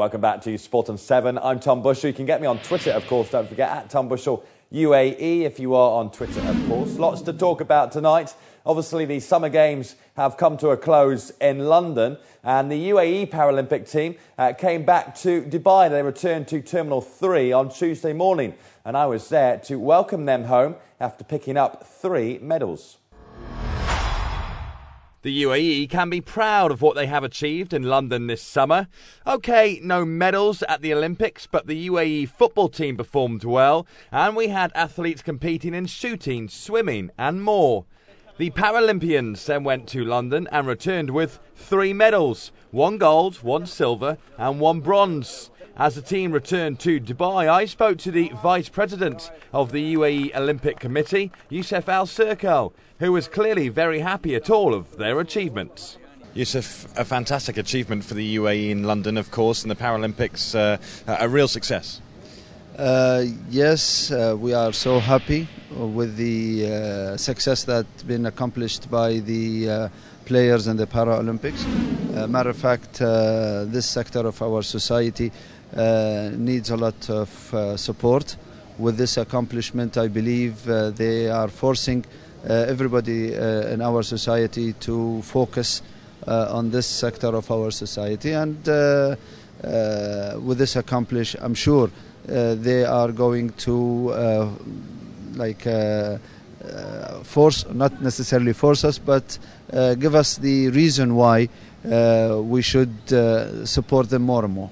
welcome back to Sport on 7. I'm Tom Bushell. You can get me on Twitter, of course. Don't forget, at Tom Bushell UAE, if you are on Twitter, of course. Lots to talk about tonight. Obviously, the Summer Games have come to a close in London, and the UAE Paralympic team came back to Dubai. They returned to Terminal 3 on Tuesday morning, and I was there to welcome them home after picking up 3 medals. The UAE can be proud of what they have achieved in London this summer. OK, no medals at the Olympics, but the UAE football team performed well, and we had athletes competing in shooting, swimming and more. The Paralympians then went to London and returned with 3 medals, 1 gold, 1 silver and 1 bronze. As the team returned to Dubai, I spoke to the Vice President of the UAE Olympic Committee, Youssef Al-Serkal, who was clearly very happy at all of their achievements. Youssef, a fantastic achievement for the UAE in London, of course, and the Paralympics, a real success. Yes, we are so happy with the success that's been accomplished by the players in the Paralympics. Matter of fact, this sector of our society needs a lot of support. With this accomplishment, I believe they are forcing everybody in our society to focus on this sector of our society, and with this accomplishment, I'm sure they are going to force, not necessarily force us, but give us the reason why we should support them more and more.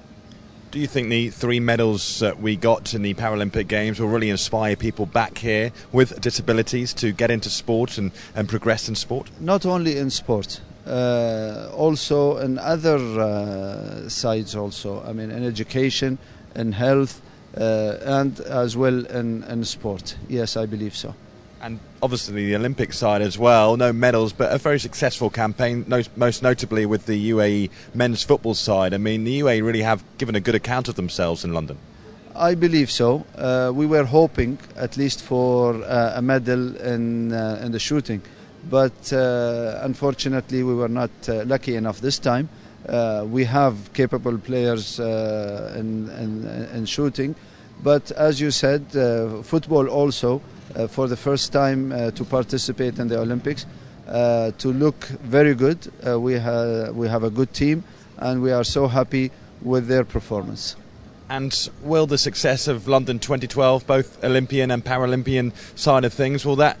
Do you think the 3 medals that we got in the Paralympic Games will really inspire people back here with disabilities to get into sport and progress in sport? Not only in sport, also in other sides also. I mean, in education, in health, and as well in sport. Yes, I believe so. And obviously the Olympic side as well, no medals, but a very successful campaign, most notably with the UAE men's football side. I mean, the UAE really have given a good account of themselves in London. I believe so. We were hoping at least for a medal in the shooting, but unfortunately we were not lucky enough this time. We have capable players in shooting, but as you said, football also, for the first time to participate in the Olympics, to look very good. We have a good team, and we are so happy with their performance. And will the success of London 2012, both Olympian and Paralympian side of things, will the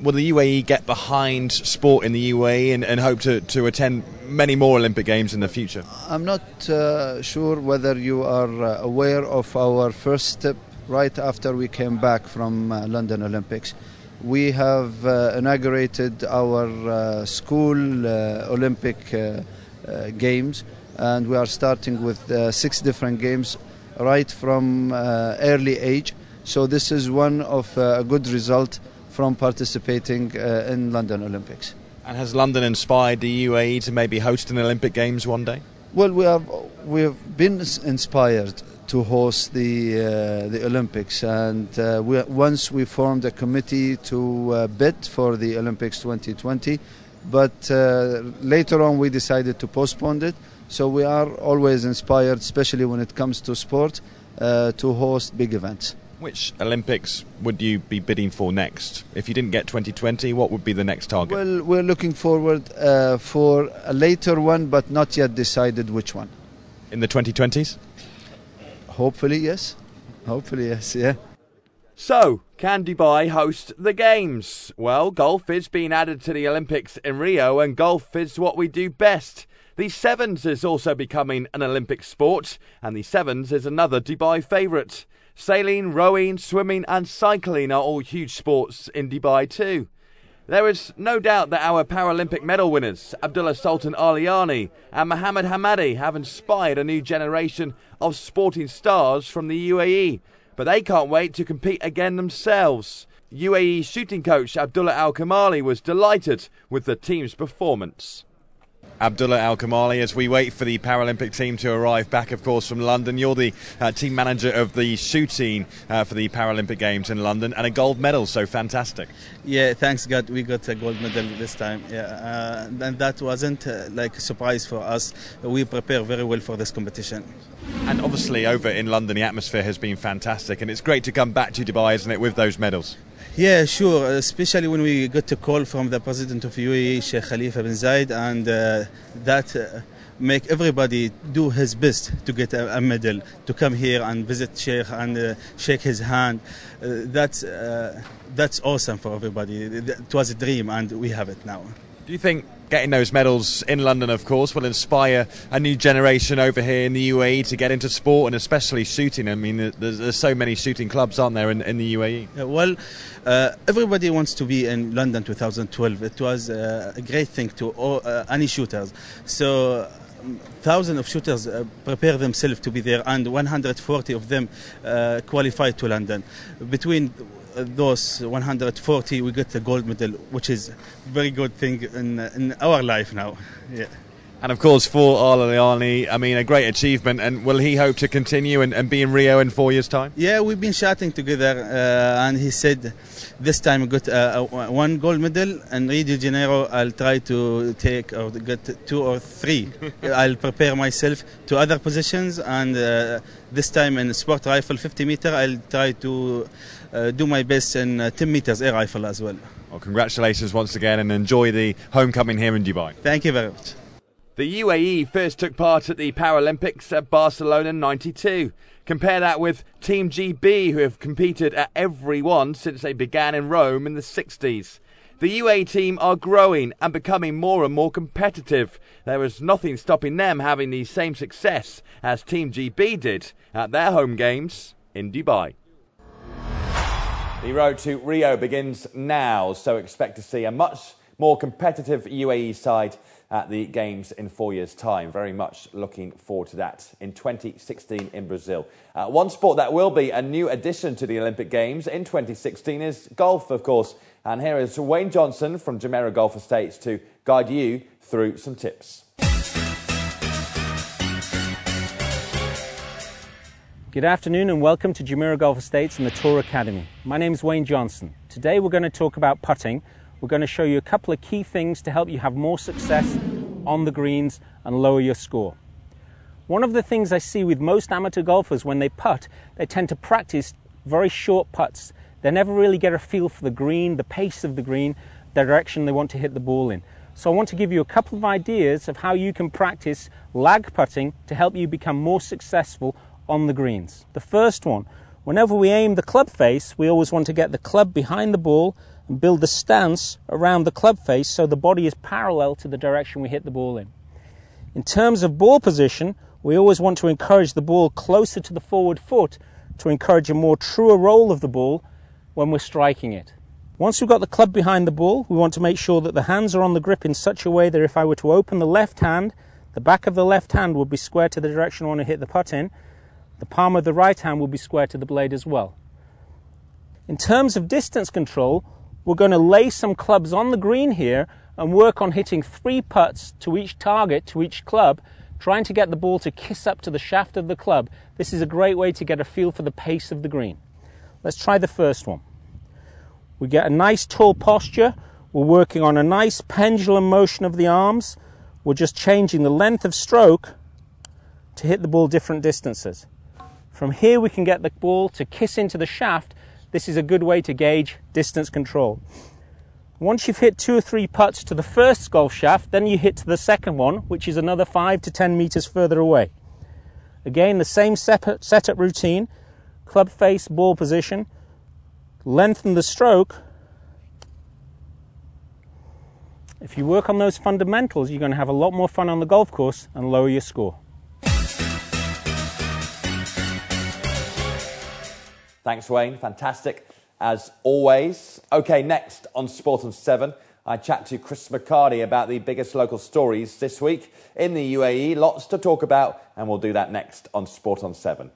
UAE get behind sport in the UAE and hope to attend many more Olympic Games in the future? I'm not sure whether you are aware of our first step right after we came back from London Olympics. We have inaugurated our school Olympic Games, and we are starting with 6 different games right from early age. So this is one of a good result from participating in London Olympics. And has London inspired the UAE to maybe host an Olympic Games one day? Well, we have been inspired to host the Olympics, and once we formed a committee to bid for the Olympics 2020, but later on we decided to postpone it. So we are always inspired, especially when it comes to sport, to host big events. Which Olympics would you be bidding for next? If you didn't get 2020, what would be the next target? Well, we're looking forward for a later one, but not yet decided which one. In the 2020s? Hopefully, yes. Hopefully, yes, yeah. So, can Dubai host the Games? Well, golf is being added to the Olympics in Rio, and golf is what we do best. The Sevens is also becoming an Olympic sport, and the Sevens is another Dubai favourite. Sailing, rowing, swimming and cycling are all huge sports in Dubai too. There is no doubt that our Paralympic medal winners, Abdullah Sultan Aliani and Mohammed Hamadi, have inspired a new generation of sporting stars from the UAE. But they can't wait to compete again themselves. UAE shooting coach Abdullah Al-Kamali was delighted with the team's performance. Abdullah Al-Kamali, as we wait for the Paralympic team to arrive back, of course, from London. You're the team manager of the shooting for the Paralympic Games in London, and a gold medal, so fantastic. Yeah, thanks God we got a gold medal this time. Yeah, and that wasn't like a surprise for us. We prepare very well for this competition. And obviously over in London the atmosphere has been fantastic, and it's great to come back to Dubai, isn't it, with those medals? Yeah, sure, especially when we got a call from the president of UAE, Sheikh Khalifa bin Zayed, and that make everybody do his best to get a medal, to come here and visit Sheikh and shake his hand. That's awesome for everybody. It was a dream, and we have it now. Do you think getting those medals in London, of course, will inspire a new generation over here in the UAE to get into sport, and especially shooting? I mean, there's so many shooting clubs, aren't there, in the UAE? Well, everybody wants to be in London 2012. It was a great thing to any shooters. So thousands of shooters prepare themselves to be there, and 140 of them qualified to London. Between those 140, we got the gold medal, which is a very good thing in our life now. Yeah. And of course, for Al-Aliani, I mean, a great achievement. And will he hope to continue and be in Rio in 4 years' time? Yeah, we've been chatting together, and he said this time we got one gold medal. In Rio de Janeiro, I'll try to take or get 2 or 3. I'll prepare myself to other positions, and this time in sport rifle 50 meter, I'll try to do my best in 10 meters air rifle as well. Well, congratulations once again, and enjoy the homecoming here in Dubai. Thank you very much. The UAE first took part at the Paralympics at Barcelona in '92. Compare that with Team GB, who have competed at every one since they began in Rome in the 60s. The UAE team are growing and becoming more and more competitive. There is nothing stopping them having the same success as Team GB did at their home games in Dubai. The road to Rio begins now, so expect to see a much more competitive UAE side at the Games in 4 years' time. Very much looking forward to that in 2016 in Brazil. One sport that will be a new addition to the Olympic Games in 2016 is golf, of course. And here is Wayne Johnson from Jumeirah Golf Estates to guide you through some tips. Good afternoon and welcome to Jumeirah Golf Estates and the Tour Academy. My name is Wayne Johnson. Today we're going to talk about putting. We're going to show you a couple of key things to help you have more success on the greens and lower your score. One of the things I see with most amateur golfers when they putt, they tend to practice very short putts. They never really get a feel for the green, the pace of the green, the direction they want to hit the ball in. So I want to give you a couple of ideas of how you can practice lag putting to help you become more successful on the greens. The first one, whenever we aim the club face, we always want to get the club behind the ball and build the stance around the club face so the body is parallel to the direction we hit the ball in. In terms of ball position, we always want to encourage the ball closer to the forward foot to encourage a more truer roll of the ball when we're striking it. Once we've got the club behind the ball, we want to make sure that the hands are on the grip in such a way that if I were to open the left hand, the back of the left hand would be square to the direction I want to hit the putt in. The palm of the right hand will be square to the blade as well. In terms of distance control, we're going to lay some clubs on the green here and work on hitting 3 putts to each target, to each club, trying to get the ball to kiss up to the shaft of the club. This is a great way to get a feel for the pace of the green. Let's try the first one. We get a nice tall posture. We're working on a nice pendulum motion of the arms. We're just changing the length of stroke to hit the ball different distances. From here we can get the ball to kiss into the shaft. This is a good way to gauge distance control. Once you've hit 2 or 3 putts to the first golf shaft, then you hit to the second one, which is another 5 to 10 meters further away. Again, the same setup routine, club face, ball position, lengthen the stroke. If you work on those fundamentals, you're going to have a lot more fun on the golf course and lower your score. Thanks, Wayne. Fantastic, as always. OK, next on Sport on 7, I chat to Chris McCarty about the biggest local stories this week in the UAE. Lots to talk about, and we'll do that next on Sport on 7.